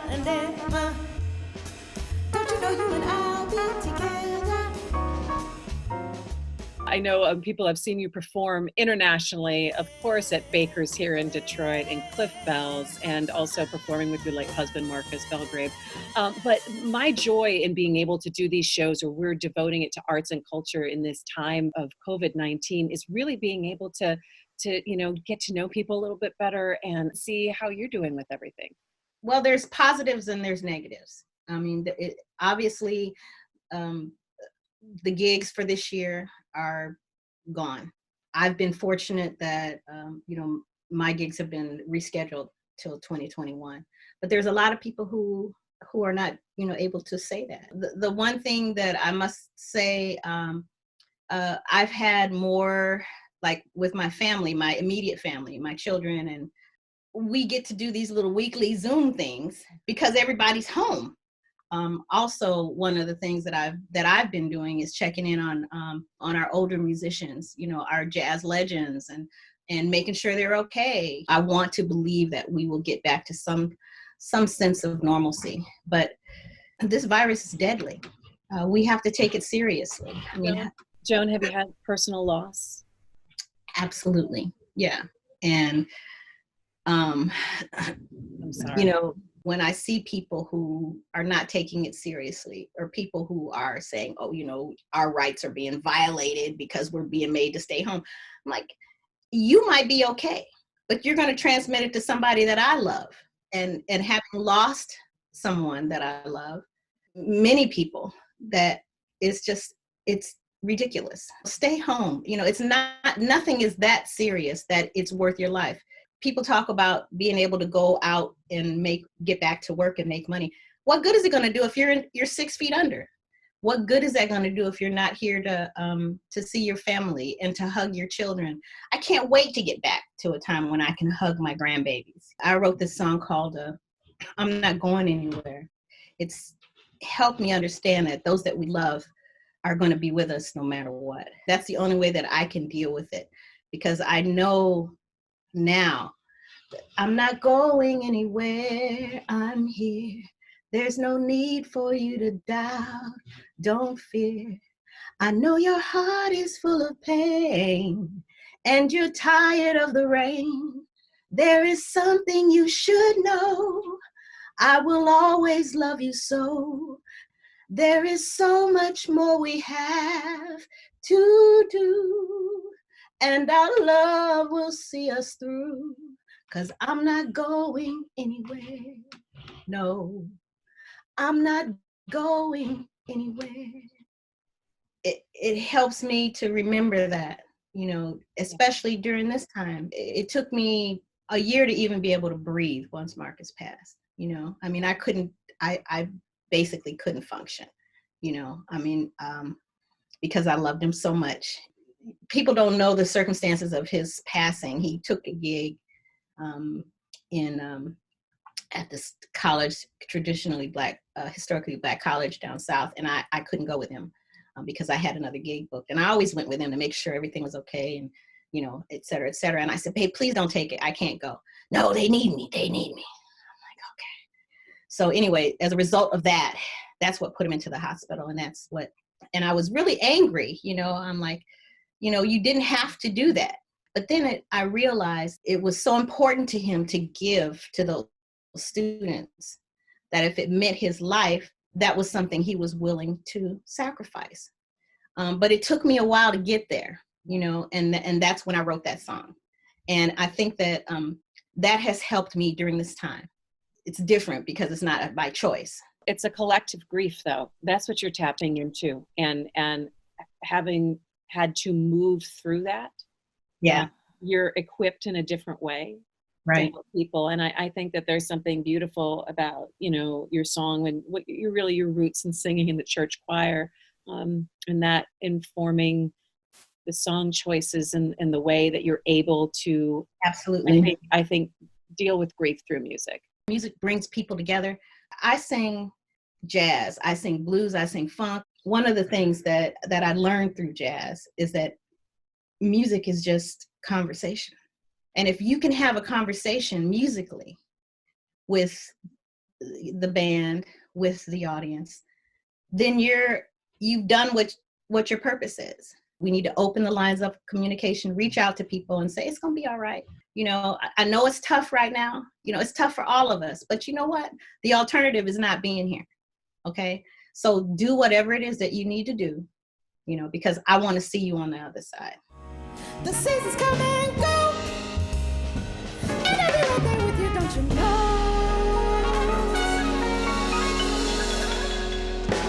and ever. Don't you know you and I'll be together? I know people have seen you perform internationally, of course, at Baker's here in Detroit and Cliff Bell's, and also performing with your late husband, Marcus Belgrave. But my joy in being able to do these shows where we're devoting it to arts and culture in this time of COVID-19 is really being able to get to know people a little bit better and see how you're doing with everything. Well, there's positives and there's negatives. I mean, obviously, the gigs for this year are gone. I've been fortunate that, my gigs have been rescheduled till 2021, but there's a lot of people who are not, able to say that. The one thing that I must say, I've had more, like with my family, my immediate family, my children, and we get to do these little weekly Zoom things because everybody's home. Also, one of the things that I've been doing is checking in on our older musicians, our jazz legends, and making sure they're okay. I want to believe that we will get back to some sense of normalcy, but this virus is deadly. We have to take it seriously. I mean, Joan, have you had personal loss? Absolutely, yeah. And I'm sorry. When I see people who are not taking it seriously, or people who are saying, oh, our rights are being violated because we're being made to stay home, I'm like, you might be okay, but you're going to transmit it to somebody that I love. And having lost someone that I love, many people, that it's ridiculous. Stay home. It's nothing is that serious that it's worth your life. People talk about being able to go out and get back to work and make money. What good is it going to do if you're 6 feet under? What good is that going to do if you're not here to see your family and to hug your children? I can't wait to get back to a time when I can hug my grandbabies. I wrote this song called I'm Not Going Anywhere. It's helped me understand that those that we love are going to be with us no matter what. That's the only way that I can deal with it, because I know now I'm not going anywhere. I'm here. There's no need for you to doubt. Don't fear. I know your heart is full of pain and you're tired of the rain. There is something you should know. I will always love you so. There is so much more we have to do, and our love will see us through, 'cause I'm not going anywhere. No, I'm not going anywhere. It helps me to remember that, especially during this time. It took me a year to even be able to breathe once Marcus passed. I mean, I basically couldn't function, because I loved him so much. People don't know the circumstances of his passing. He took a gig at this college, traditionally black, historically black college down south, and I couldn't go with him because I had another gig booked. And I always went with him to make sure everything was okay, and et cetera, et cetera. And I said, "Babe, please don't take it. I can't go." "No, they need me. They need me." I'm like, okay. So anyway, as a result of that, that's what put him into the hospital, and I was really angry. I'm like, you didn't have to do that. But then I realized it was so important to him to give to those students that if it meant his life, that was something he was willing to sacrifice. But it took me a while to get there, and that's when I wrote that song. And I think that that has helped me during this time. It's different because it's not by choice. It's a collective grief, though. That's what you're tapping into, and having had to move through that. Yeah, you're equipped in a different way, right? To help people, and I think that there's something beautiful about your song and what you're really your roots in singing in the church choir, and that informing the song choices and the way that you're able to Absolutely. I think deal with grief through music. Music brings people together. I sing jazz, I sing blues, I sing funk. One of the things that I learned through jazz is that music is just conversation. And if you can have a conversation musically with the band, with the audience, then you've done what your purpose is. We need to open the lines of communication, reach out to people and say, it's going to be all right. I know it's tough right now. It's tough for all of us, but you know what? The alternative is not being here. Okay. So do whatever it is that you need to do, because I want to see you on the other side. The seasons come and go, and I'll be right there with you, don't you know?